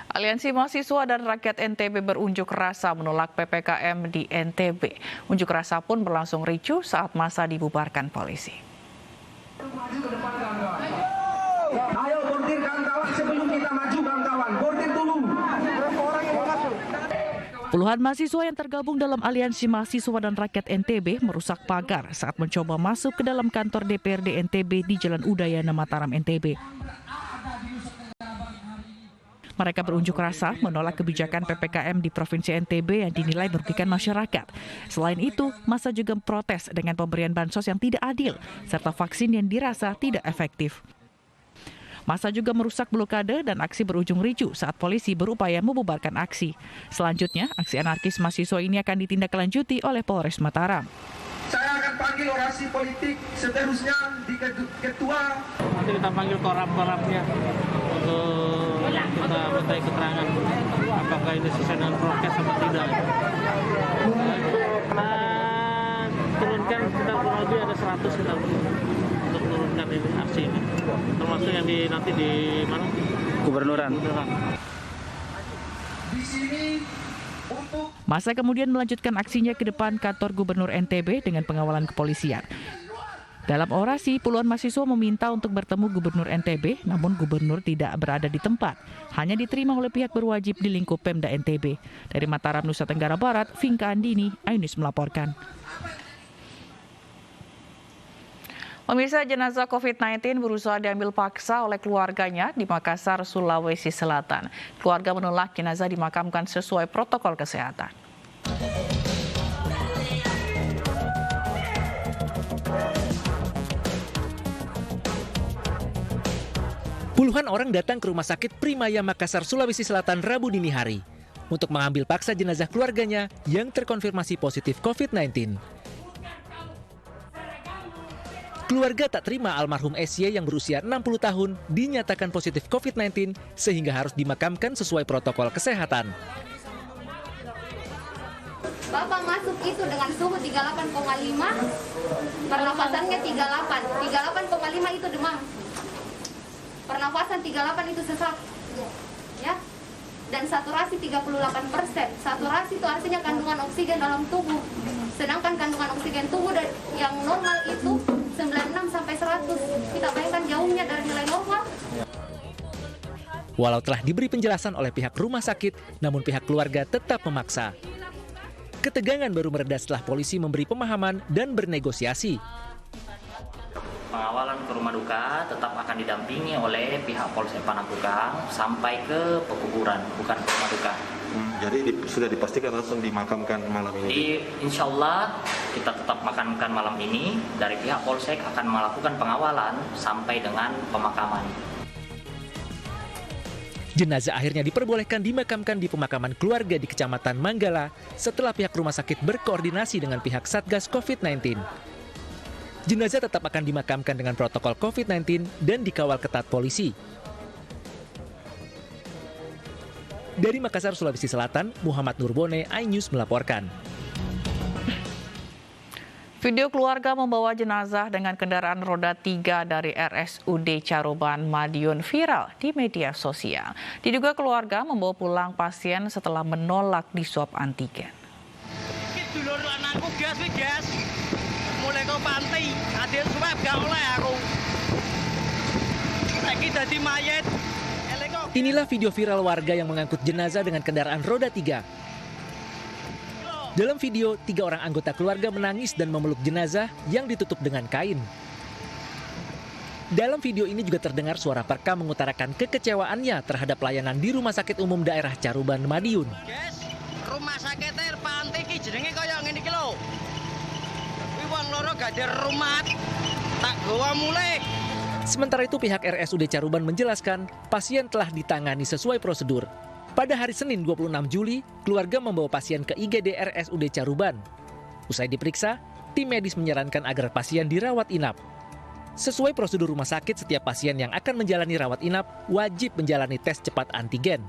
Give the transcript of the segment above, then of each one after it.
Aliansi Mahasiswa dan Rakyat NTB berunjuk rasa menolak PPKM di NTB. Unjuk rasa pun berlangsung ricuh saat massa dibubarkan polisi. Ayo bordir kawan-kawan sebelum kita maju kawan-kawan. Bordir dulu. Puluhan mahasiswa yang tergabung dalam Aliansi Mahasiswa dan Rakyat NTB merusak pagar saat mencoba masuk ke dalam kantor DPRD NTB di Jalan Udayana, Mataram, NTB. Mereka berunjuk rasa menolak kebijakan PPKM di Provinsi NTB yang dinilai merugikan masyarakat. Selain itu, massa juga protes dengan pemberian bansos yang tidak adil, serta vaksin yang dirasa tidak efektif. Massa juga merusak blokade dan aksi berujung ricuh saat polisi berupaya membubarkan aksi. Selanjutnya, aksi anarkis mahasiswa ini akan ditindaklanjuti oleh Polres Mataram. Saya akan panggil orasi politik seterusnya di ketua. Nanti kita panggil korab-korabnya untuk kita minta keterangan apakah ini sesuai dengan prokes atau tidak. Nah, turunkan kita kurang lebih ada 100 kita untuk turunkan ini aksi ini. Termasuk yang nanti di mana? Gubernuran. Di sini untuk Massa kemudian melanjutkan aksinya ke depan kantor Gubernur NTB dengan pengawalan kepolisian. Dalam orasi, puluhan mahasiswa meminta untuk bertemu Gubernur NTB, namun Gubernur tidak berada di tempat. Hanya diterima oleh pihak berwajib di lingkup Pemda NTB. Dari Mataram, Nusa Tenggara Barat, Vinka Andini, iNews melaporkan. Pemirsa, jenazah COVID-19 berusaha diambil paksa oleh keluarganya di Makassar, Sulawesi Selatan. Keluarga menolak jenazah dimakamkan sesuai protokol kesehatan. Puluhan orang datang ke Rumah Sakit Primaya Makassar, Sulawesi Selatan Rabu dini hari untuk mengambil paksa jenazah keluarganya yang terkonfirmasi positif COVID-19. Keluarga tak terima almarhum SY yang berusia 60 tahun dinyatakan positif COVID-19 sehingga harus dimakamkan sesuai protokol kesehatan. Bapak masuk itu dengan suhu 38,5, pernafasannya 38. 38,5 itu demam. Pernafasan 38 itu sesak. Ya. Dan saturasi 38%. Saturasi itu artinya kandungan oksigen dalam tubuh. Sedangkan kandungan oksigen tubuh yang normal itu 96 sampai 100. Kita bayangkan jauhnya dari nilai normal. Walau telah diberi penjelasan oleh pihak rumah sakit, namun pihak keluarga tetap memaksa. Ketegangan baru mereda setelah polisi memberi pemahaman dan bernegosiasi. Pengawalan ke rumah duka tetap akan didampingi oleh pihak Polsek Panakukang sampai ke pekuburan, bukan ke rumah duka. Jadi sudah dipastikan langsung dimakamkan malam ini? Insya Allah kita tetap makamkan malam ini. Dari pihak Polsek akan melakukan pengawalan sampai dengan pemakaman. Jenazah akhirnya diperbolehkan dimakamkan di pemakaman keluarga di Kecamatan Manggala setelah pihak rumah sakit berkoordinasi dengan pihak Satgas COVID-19. Jenazah tetap akan dimakamkan dengan protokol COVID-19 dan dikawal ketat polisi. Dari Makassar, Sulawesi Selatan, Muhammad Nurbone, iNews melaporkan. Video keluarga membawa jenazah dengan kendaraan roda 3 dari RSUD Caruban, Madiun viral di media sosial. Diduga keluarga membawa pulang pasien setelah menolak diswab antigen. Dulur anakku gas. Mulai ke pantai, adil swab gak oleh aku. Lagi dadi mayat. Inilah video viral warga yang mengangkut jenazah dengan kendaraan roda 3. Dalam video, 3 orang anggota keluarga menangis dan memeluk jenazah yang ditutup dengan kain. Dalam video ini juga terdengar suara Perka mengutarakan kekecewaannya terhadap pelayanan di Rumah Sakit Umum Daerah Caruban, Madiun. Rumah sakit pantai ki jenenge kaya ngene iki lho. Wong loro gak ada rumah, tak gawa mulai. Sementara itu pihak RSUD Caruban menjelaskan pasien telah ditangani sesuai prosedur. Pada hari Senin 26 Juli, keluarga membawa pasien ke IGD RSUD Caruban. Usai diperiksa, tim medis menyarankan agar pasien dirawat inap. Sesuai prosedur rumah sakit, setiap pasien yang akan menjalani rawat inap wajib menjalani tes cepat antigen.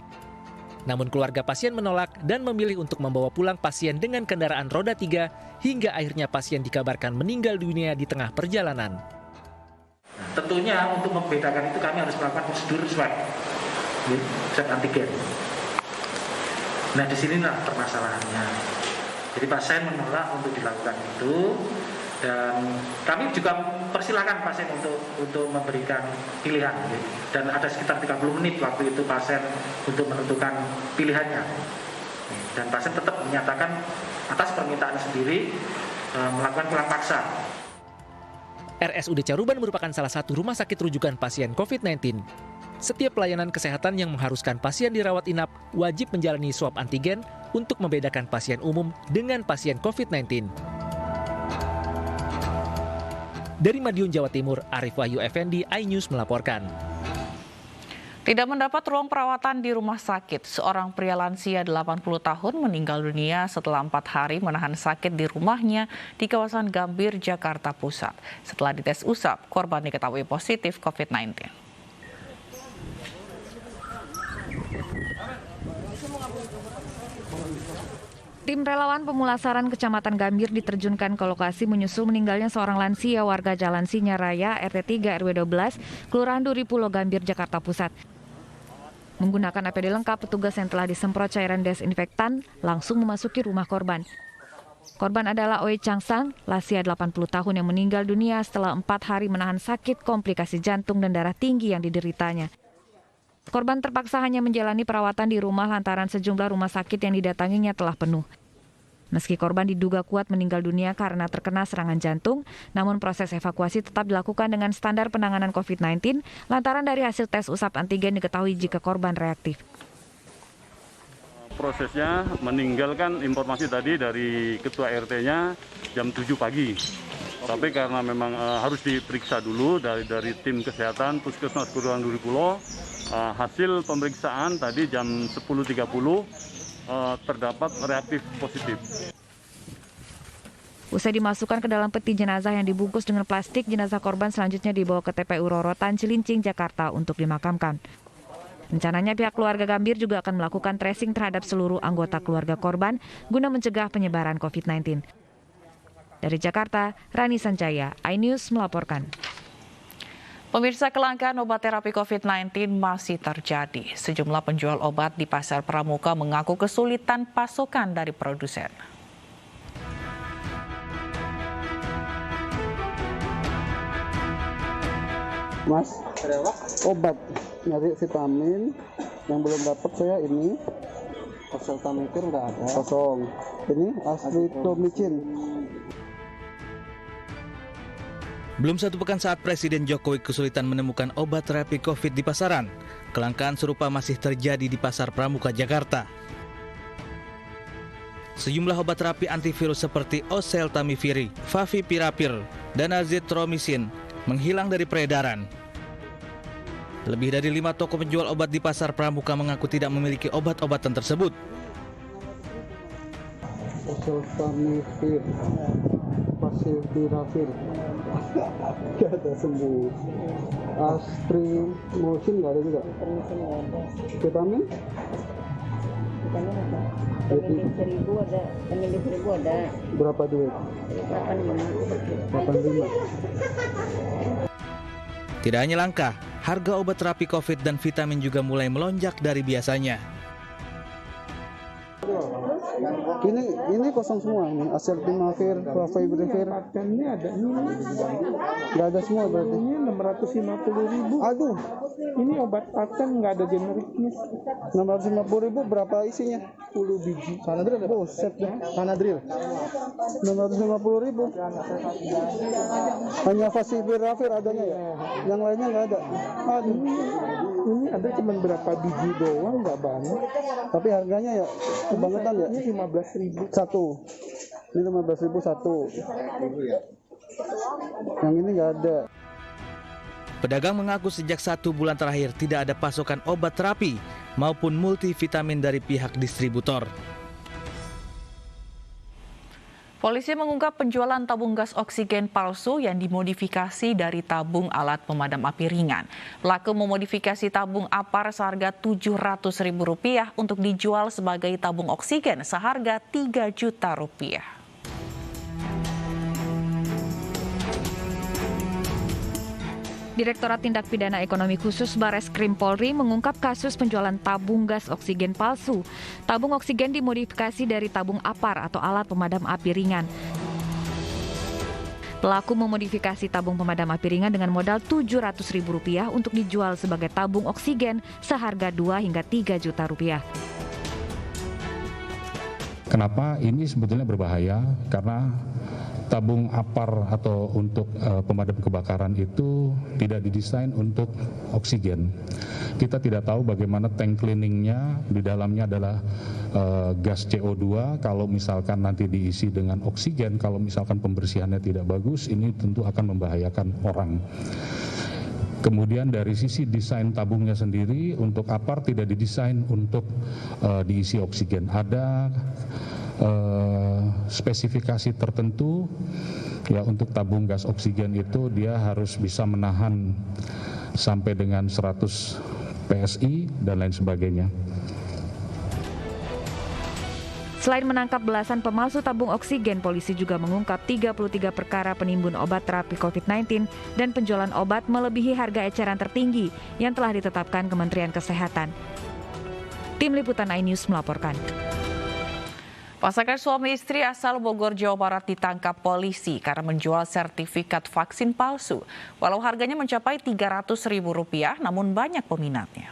Namun keluarga pasien menolak dan memilih untuk membawa pulang pasien dengan kendaraan roda 3 hingga akhirnya pasien dikabarkan meninggal dunia di tengah perjalanan. Tentunya untuk membedakan itu kami harus melakukan prosedur swab. swab antigen. Nah, di sinilah permasalahannya. Jadi pasien menolak untuk dilakukan itu, dan kami juga persilahkan pasien untuk memberikan pilihan. Dan ada sekitar 30 menit waktu itu pasien untuk menentukan pilihannya. Dan pasien tetap menyatakan atas permintaan sendiri melakukan pulang paksa. RSUD Caruban merupakan salah satu rumah sakit rujukan pasien COVID-19. Setiap pelayanan kesehatan yang mengharuskan pasien dirawat inap wajib menjalani swab antigen untuk membedakan pasien umum dengan pasien COVID-19. Dari Madiun, Jawa Timur, Arif Wahyu Effendi, iNews melaporkan. Tidak mendapat ruang perawatan di rumah sakit, seorang pria lansia 80 tahun meninggal dunia setelah 4 hari menahan sakit di rumahnya di kawasan Gambir, Jakarta Pusat. Setelah dites usap, korban diketahui positif COVID-19. Tim relawan pemulasaran Kecamatan Gambir diterjunkan ke lokasi menyusul meninggalnya seorang lansia warga Jalan Sinyaraya RT 3 RW 12, Kelurahan Duripulo, Gambir, Jakarta Pusat. Menggunakan APD lengkap, petugas yang telah disemprot cairan desinfektan langsung memasuki rumah korban. Korban adalah Oi Changsang, lansia 80 tahun yang meninggal dunia setelah 4 hari menahan sakit komplikasi jantung dan darah tinggi yang dideritanya. Korban terpaksa hanya menjalani perawatan di rumah lantaran sejumlah rumah sakit yang didatanginya telah penuh. Meski korban diduga kuat meninggal dunia karena terkena serangan jantung, namun proses evakuasi tetap dilakukan dengan standar penanganan COVID-19 lantaran dari hasil tes usap antigen diketahui jika korban reaktif. Prosesnya meninggalkan informasi tadi dari ketua RT-nya jam 7 pagi. Tapi karena memang harus diperiksa dulu dari tim kesehatan Puskesmas Kelurahan Duripulo, hasil pemeriksaan tadi jam 10.30 terdapat reaktif positif. Usai dimasukkan ke dalam peti jenazah yang dibungkus dengan plastik, jenazah korban selanjutnya dibawa ke TPU Rorotan, Cilincing, Jakarta untuk dimakamkan. Rencananya pihak keluarga Gambir juga akan melakukan tracing terhadap seluruh anggota keluarga korban guna mencegah penyebaran COVID-19. Dari Jakarta, Rani Sanjaya, iNews melaporkan. Pemirsa, kelangkaan obat terapi COVID-19 masih terjadi. Sejumlah penjual obat di Pasar Pramuka mengaku kesulitan pasokan dari produsen. Mas, obat nyari vitamin yang belum dapat saya ini. Oseltamivir nggak ada. Kosong. Ini azithromycin. Belum satu pekan saat Presiden Jokowi kesulitan menemukan obat terapi COVID di pasaran, kelangkaan serupa masih terjadi di Pasar Pramuka, Jakarta. Sejumlah obat terapi antivirus seperti oseltamivir, favipiravir, dan azithromycin menghilang dari peredaran. Lebih dari 5 toko penjual obat di Pasar Pramuka mengaku tidak memiliki obat-obatan tersebut. Oseltamivir, favipiravir, nggak ada sembuh. Azithromycin nggak ada juga. Vitamin? Vitamin ada. Penyembuh 1000 ada. Penyembuh 1000 ada. Berapa duit? 85. Tidak hanya langka, harga obat terapi COVID dan vitamin juga mulai melonjak dari biasanya. Ini kosong semua ini, oseltamivir, favipiravir. Ini ada ini. Nggak ada semua berarti. Ini 650.000. Aduh, ini obat paten nggak ada generiknya. 650.000 berapa isinya? 10 biji. Sanadril ya? Buset dah, Sanadril. 650.000. Hanya favipiravir adanya ya? Yang lainnya nggak ada. Aduh. Ini ada cuma berapa biji doang, nggak banyak. Tapi harganya ya kebangetan ya. Ini 15.000 satu. Ini 15.000 satu. Yang ini nggak ada. Pedagang mengaku sejak 1 bulan terakhir tidak ada pasokan obat terapi maupun multivitamin dari pihak distributor. Polisi mengungkap penjualan tabung gas oksigen palsu yang dimodifikasi dari tabung alat pemadam api ringan. Pelaku memodifikasi tabung APAR seharga Rp700.000 untuk dijual sebagai tabung oksigen seharga Rp3 juta. Direktorat Tindak Pidana Ekonomi Khusus Bareskrim Polri mengungkap kasus penjualan tabung gas oksigen palsu. Tabung oksigen dimodifikasi dari tabung APAR atau alat pemadam api ringan. Pelaku memodifikasi tabung pemadam api ringan dengan modal Rp700.000 untuk dijual sebagai tabung oksigen seharga 2 hingga 3 juta rupiah. Kenapa ini sebetulnya berbahaya? Karena tabung APAR atau untuk pemadam kebakaran itu tidak didesain untuk oksigen. Kita tidak tahu bagaimana tank cleaningnya, di dalamnya adalah gas CO2. Kalau misalkan nanti diisi dengan oksigen, kalau misalkan pembersihannya tidak bagus, ini tentu akan membahayakan orang. Kemudian dari sisi desain tabungnya sendiri, untuk APAR tidak didesain untuk diisi oksigen. Ada spesifikasi tertentu ya, untuk tabung gas oksigen itu dia harus bisa menahan sampai dengan 100 PSI dan lain sebagainya. Selain menangkap belasan pemalsu tabung oksigen, polisi juga mengungkap 33 perkara penimbun obat terapi COVID-19 dan penjualan obat melebihi harga eceran tertinggi yang telah ditetapkan Kementerian Kesehatan. Tim Liputan iNews melaporkan. Pasangan suami istri asal Bogor, Jawa Barat ditangkap polisi karena menjual sertifikat vaksin palsu. Walau harganya mencapai Rp300.000, namun banyak peminatnya.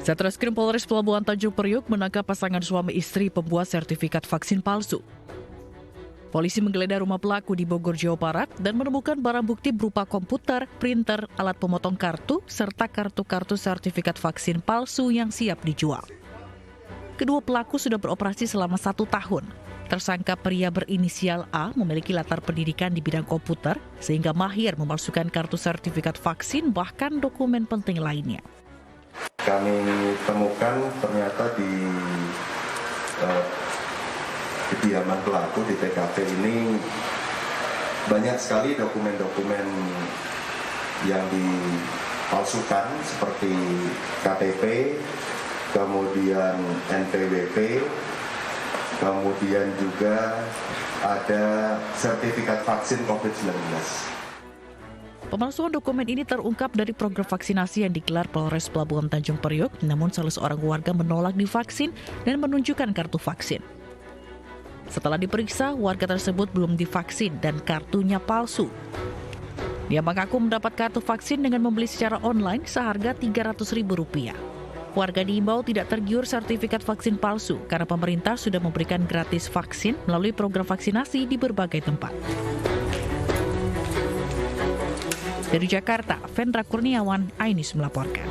Satreskrim Polres Pelabuhan Tanjung Priok menangkap pasangan suami istri pembuat sertifikat vaksin palsu. Polisi menggeledah rumah pelaku di Bogor, Jawa Barat dan menemukan barang bukti berupa komputer, printer, alat pemotong kartu, serta kartu-kartu sertifikat vaksin palsu yang siap dijual. Kedua pelaku sudah beroperasi selama 1 tahun. Tersangka pria berinisial A memiliki latar pendidikan di bidang komputer sehingga mahir memalsukan kartu sertifikat vaksin bahkan dokumen penting lainnya. Kami temukan ternyata di kediaman pelaku di TKP ini banyak sekali dokumen-dokumen yang dipalsukan seperti KTP, kemudian NPWP, kemudian juga ada sertifikat vaksin COVID-19. Pemalsuan dokumen ini terungkap dari program vaksinasi yang digelar Polres Pelabuhan Tanjung Priok, namun salah seorang warga menolak divaksin dan menunjukkan kartu vaksin. Setelah diperiksa, warga tersebut belum divaksin dan kartunya palsu. Dia mengaku mendapat kartu vaksin dengan membeli secara online seharga Rp300.000. Warga diimbau tidak tergiur sertifikat vaksin palsu karena pemerintah sudah memberikan gratis vaksin melalui program vaksinasi di berbagai tempat. Dari Jakarta, Vendra Kurniawan, iNews melaporkan.